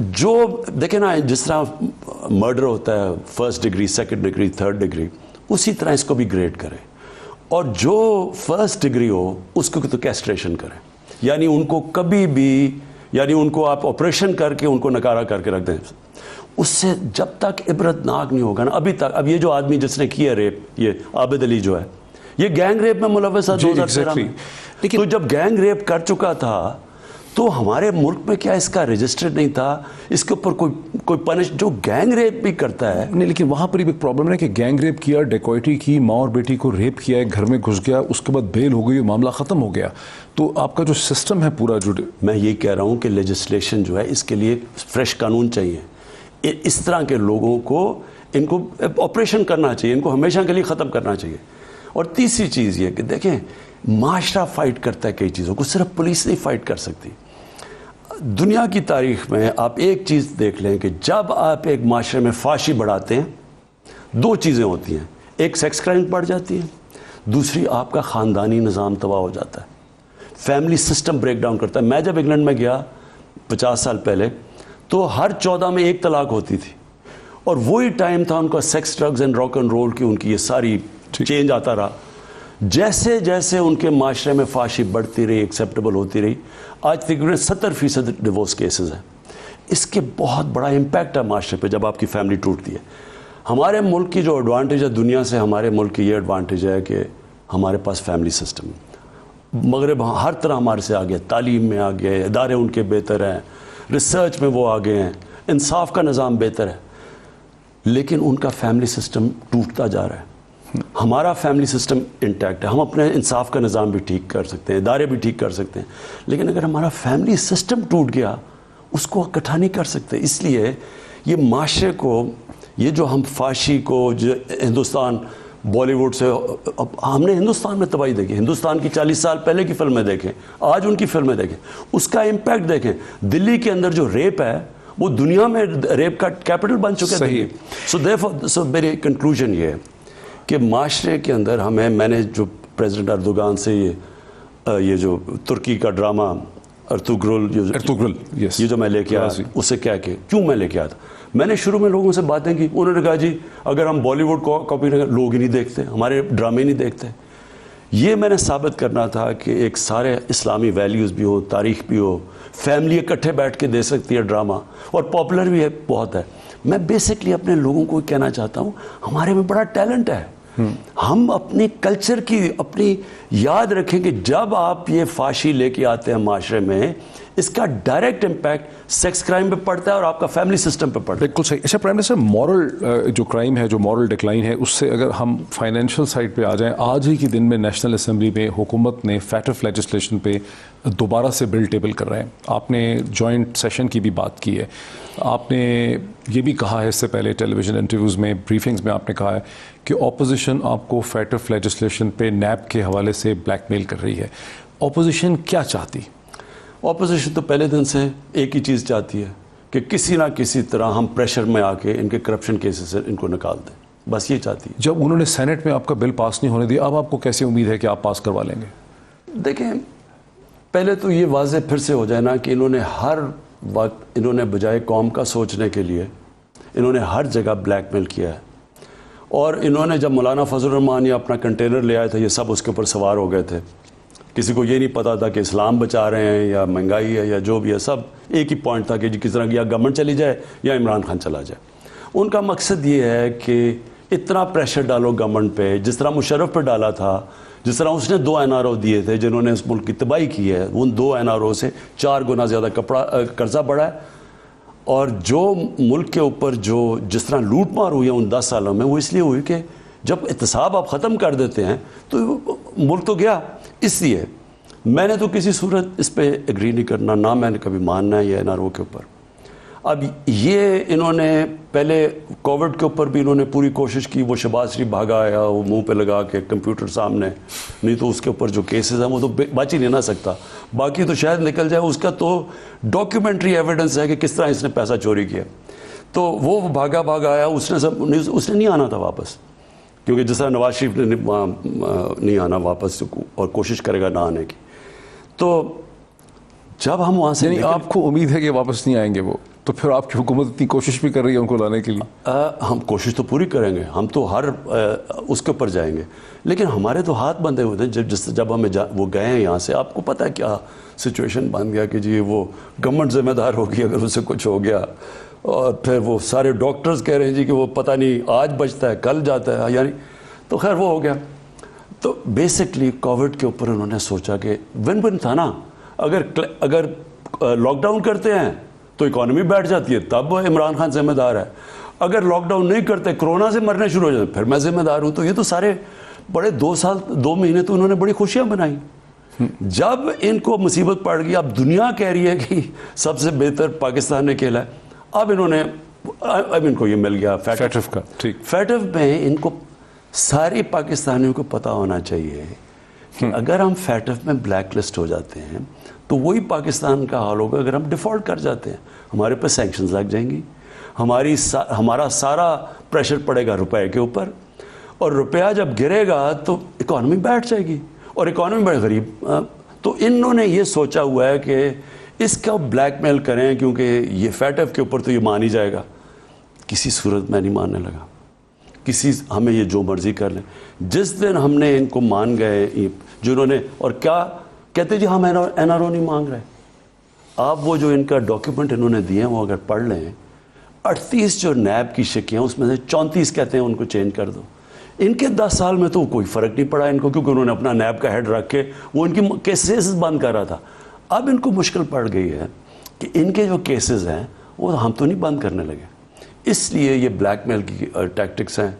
جو دیکھیں نا جس طرح مرڈر ہوتا ہے 1st degree 2nd degree 3rd degree, اسی طرح اس کو بھی گریڈ کریں, اور جو 1st ڈگری ہو اس کو تو کیسٹریشن کریں, یعنی ان کو کبھی بھی, یعنی ان کو آپ آپریشن کر کے ان کو نکارا کر کے رکھ دیں. اس سے جب تک عبرت ناک نہیں ہوگا نا ابھی تک. اب یہ جو آدمی جس نے کیا ریپ, یہ عابد علی جو ہے, یہ گینگ ریپ میں ملوث تھا 2013 میں. تو جب گینگ ریپ کر چکا تھا تو ہمارے ملک میں کیا اس کا رجسٹر نہیں تھا, اس کے اوپر کوئی پنش جو گینگ ریپ بھی کرتا ہے نہیں. لیکن وہاں پر ایک پرابلم ہے کہ گینگ ریپ کیا, ڈیکوئٹی کی, ماں اور بیٹی کو ریپ کیا, گھر میں گھس گیا, اس کے بعد بیل ہو گئی, معاملہ ختم ہو گیا. تو آپ کا جو سسٹم ہے پورا, جو میں یہ کہہ رہا ہوں کہ لیجسلیشن جو ہے اس کے لیے فریش قانون چاہیے. اس طرح کے لوگوں کو ان کو آپریشن کرنا چاہیے, ان کو ہمیشہ کے لیے ختم کرنا چاہیے. اور تیسری چیز یہ کہ دیکھیں معاشرہ فائٹ کرتا ہے کئی چیزوں کو, صرف پولیس نہیں فائٹ کر سکتی. دنیا کی تاریخ میں آپ ایک چیز دیکھ لیں کہ جب آپ ایک معاشرے میں فحاشی بڑھاتے ہیں, 2 چیزیں ہوتی ہیں, ایک سیکس کرائم بڑھ جاتی ہیں, دوسری آپ کا خاندانی نظام تباہ ہو جاتا ہے, فیملی سسٹم بریک ڈاؤن کرتا ہے. میں جب انگلینڈ میں گیا 50 سال پہلے تو ہر 14 میں 1 طلاق ہوتی تھی, اور وہی ٹائم تھا ان کا sex, drugs and rock and roll کی, ان کی یہ ساری چینج آتا رہا. جیسے جیسے ان کے معاشرے میں فحاشی بڑھتی رہی, ایکسیپٹیبل ہوتی رہی, آج تقریباً 70% ڈیورس کیسز ہیں. اس کے بہت بڑا امپیکٹ ہے معاشرے پہ جب آپ کی فیملی ٹوٹتی ہے. ہمارے ملک کی جو ایڈوانٹیج ہے دنیا سے, ہمارے ملک کی یہ ایڈوانٹیج ہے کہ ہمارے پاس فیملی سسٹم. مغرب ہر طرح ہمارے سے آگے, تعلیم میں آگے, ادارے ان کے بہتر ہیں, ریسرچ میں وہ آگے ہیں, انصاف کا نظام بہتر ہے, لیکن ان کا فیملی سسٹم ٹوٹتا جا رہا ہے. ہمارا فیملی سسٹم انٹیکٹ ہے, ہم اپنے انصاف کا نظام بھی ٹھیک کر سکتے ہیں, ادارے بھی ٹھیک کر سکتے ہیں, لیکن اگر ہمارا فیملی سسٹم ٹوٹ گیا اس کو اکٹھا نہیں کر سکتے. اس لیے یہ معاشرے کو, یہ جو ہم فحاشی کو, جو ہندوستان بالی ووڈ سے, ہم نے ہندوستان میں تباہی دیکھی, ہندوستان کی 40 سال پہلے کی فلمیں دیکھیں, آج ان کی فلمیں دیکھیں, اس کا امپیکٹ دیکھیں. دلی کے اندر جو ریپ ہے وہ دنیا میں ریپ کا کیپٹل بن چکا ہے. سو میری کنکلوژن یہ ہے کہ معاشرے کے اندر ہمیں, میں نے جو پریزیڈنٹ اردوغان سے یہ جو ترکی کا ڈرامہ ارطغرل یہ جو میں لے کے آیا, اسے کیا کہ کیوں میں لے کے آیا تھا, میں نے شروع میں لوگوں سے باتیں کی, انہوں نے کہا جی اگر ہم بالی ووڈ کو کاپی نہیں, لوگ ہی نہیں دیکھتے, ہمارے ڈرامے نہیں دیکھتے. یہ میں نے ثابت کرنا تھا کہ ایک سارے اسلامی ویلیوز بھی ہو, تاریخ بھی ہو, فیملی اکٹھے بیٹھ کے دے سکتی ہے ڈرامہ, اور پاپولر بھی ہے بہت ہے. میں بیسکلی اپنے لوگوں کو کہنا چاہتا ہوں ہمارے میں بڑا ٹیلنٹ ہے. ہم اپنے کلچر کی اپنی یاد رکھیں کہ جب آپ یہ فحاشی لے کے آتے ہیں معاشرے میں, اس کا ڈائریکٹ امپیکٹ سیکس کرائم پہ پڑتا ہے اور آپ کا فیملی سسٹم پہ پڑتا ہے. بالکل صحیح. اچھا پرائم منسٹر, مورل جو کرائم ہے, جو مورل ڈکلائن ہے, اس سے اگر ہم فائنینشیل سائڈ پہ آ جائیں, آج ہی کے دن میں نیشنل اسمبلی میں حکومت نے فیٹف لیجسلیشن پہ دوبارہ سے بل ٹیبل کر رہے ہیں. آپ نے جوائنٹ سیشن کی بھی بات کی ہے, آپ نے یہ بھی کہا ہے اس سے پہلے ٹیلی ویژن انٹرویوز میں, بریفنگز میں آپ نے کہا ہے کہ اپوزیشن آپ کو فیٹف لیجسلیشن پہ نیب کے حوالے سے بلیک میل کر رہی ہے. اپوزیشن کیا چاہتی؟ اپوزیشن تو پہلے دن سے ایک ہی چیز چاہتی ہے کہ کسی نہ کسی طرح ہم پریشر میں آ کے ان کے کرپشن کیسز سے ان کو نکال دیں, بس یہ چاہتی ہے. جب انہوں نے سینٹ میں آپ کا بل پاس نہیں ہونے دیا, اب آپ کو کیسے امید ہے کہ آپ پاس کروا لیں گے؟ دیکھیں, پہلے تو یہ واضح پھر سے ہو جائے نا کہ انہوں نے ہر وقت, انہوں نے بجائے قوم کا سوچنے کے لیے انہوں نے ہر جگہ بلیک میل کیا ہے. اور انہوں نے جب مولانا فضل الرحمان یہ اپنا کنٹینر لے آئے تھے, یہ سب اس کے اوپر سوار ہو گئے تھے. کسی کو یہ نہیں پتا تھا کہ اسلام بچا رہے ہیں یا مہنگائی ہے یا جو بھی ہے, سب ایک ہی پوائنٹ تھا کہ کس طرح کی یا گورنمنٹ چلی جائے یا عمران خان چلا جائے. ان کا مقصد یہ ہے کہ اتنا پریشر ڈالو گورنمنٹ پہ, جس طرح مشرف پہ ڈالا تھا, جس طرح اس نے 2 NRO دیے تھے جنہوں نے اس ملک کی تباہی کی ہے, ان 2 NRO سے 4 گنا زیادہ قرضہ بڑھا ہے. اور جو ملک کے اوپر جو جس طرح لوٹ مار ہوئی ہے ان 10 سالوں میں, وہ اس لیے ہوئی کہ جب احتساب آپ ختم کر دیتے ہیں تو ملک تو گیا. اس لیے میں نے تو کسی صورت اس پہ ایگری نہیں کرنا, نہ میں نے کبھی ماننا ہے یہ NRO کے اوپر. اب یہ انہوں نے پہلے کووڈ کے اوپر بھی انہوں نے پوری کوشش کی, وہ شہباز شریف بھاگا آیا وہ منہ پہ لگا کے کمپیوٹر سامنے, نہیں تو اس کے اوپر جو کیسز ہیں وہ تو بچ ہی نہیں نہ سکتا, باقی تو شاید نکل جائے. اس کا تو ڈاکیومنٹری ایویڈنس ہے کہ کس طرح اس نے پیسہ چوری کیا. تو وہ بھاگا آیا, اس نے نہیں آنا تھا واپس, کیونکہ جس طرح نواز شریف نے نہیں آنا واپس اور کوشش کرے گا نہ آنے کی. تو جب ہم وہاں سے آپ کو امید ہے کہ واپس نہیں آئیں گے وہ؟ تو پھر آپ کی حکومت اتنی کوشش بھی کر رہی ہے ان کو لانے کے لیے؟ ہم کوشش تو پوری کریں گے, ہم تو ہر اس کے اوپر جائیں گے, لیکن ہمارے تو ہاتھ بندھے ہوئے تھے. جب ہمیں وہ گئے ہیں یہاں سے, آپ کو پتہ ہے کیا سچویشن بن گیا کہ جی وہ گورنمنٹ ذمہ دار ہوگی اگر اسے کچھ ہو گیا, اور پھر وہ سارے ڈاکٹرز کہہ رہے ہیں جی کہ وہ پتہ نہیں آج بچتا ہے کل جاتا ہے, یعنی تو خیر وہ ہو گیا. تو بیسکلی کووڈ کے اوپر انہوں نے سوچا کہ ون ون تھا نا, اگر لاک ڈاؤن کرتے ہیں تو اکانومی بیٹھ جاتی ہے, تب عمران خان ذمہ دار ہے. اگر لاک ڈاؤن نہیں کرتے, کرونا سے مرنے شروع ہو جاتے, پھر میں ذمہ دار ہوں. تو یہ تو سارے بڑے 2 مہینے تو انہوں نے بڑی خوشیاں بنائی. جب ان کو مصیبت پڑ گئی, اب دنیا کہہ رہی ہے کہ سب سے بہتر پاکستان نے کھیلا ہے, اب ان کو یہ مل گیا فیٹف کا. ٹھیک, فیٹف میں ان کو سارے پاکستانیوں کو پتہ ہونا چاہیے کہ اگر ہم فیٹف میں بلیک لسٹ ہو جاتے ہیں تو وہی پاکستان کا حال ہوگا اگر ہم ڈیفالٹ کر جاتے ہیں. ہمارے پہ سینکشنز لگ جائیں گی, ہمارا سارا پریشر پڑے گا روپے کے اوپر, اور روپیہ جب گرے گا تو اکانومی بیٹھ جائے گی, اور اکانومی بڑے غریب. تو انہوں نے یہ سوچا ہوا ہے کہ اس کا بلیک میل کریں, کیونکہ یہ فیٹف کے اوپر تو یہ مان ہی جائے گا. کسی صورت میں نہیں ماننے لگا, ہمیں یہ جو مرضی کر لیں. جس دن ہم نے ان کو مان گئے جنہوں نے, اور کیا کہتے جی ہم این آر او نہیں مانگ رہے. آپ وہ جو ان کا ڈاکیومنٹ انہوں نے دیے ہیں وہ اگر پڑھ لیں, 38 جو نیب کی شکیاں اس میں سے 34 کہتے ہیں ان کو چینج کر دو. ان کے 10 سال میں تو کوئی فرق نہیں پڑا ان کو, کیونکہ انہوں نے اپنا نیب کا ہیڈ رکھ کے وہ ان کی کیسز بند کر رہا تھا. اب ان کو مشکل پڑ گئی ہے کہ ان کے جو کیسز ہیں وہ ہم تو نہیں بند کرنے لگے, اس لیے یہ بلیک میل کی ٹیکٹکس ہیں.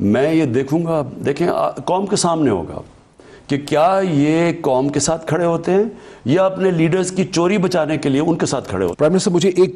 میں یہ دیکھوں گا, دیکھیں قوم کے سامنے ہوگا کہ کیا یہ قوم کے ساتھ کھڑے ہوتے ہیں یا اپنے لیڈرز کی چوری بچانے کے لیے ان کے ساتھ کھڑے ہوتے ہیں. پرائم منسٹر, مجھے ایک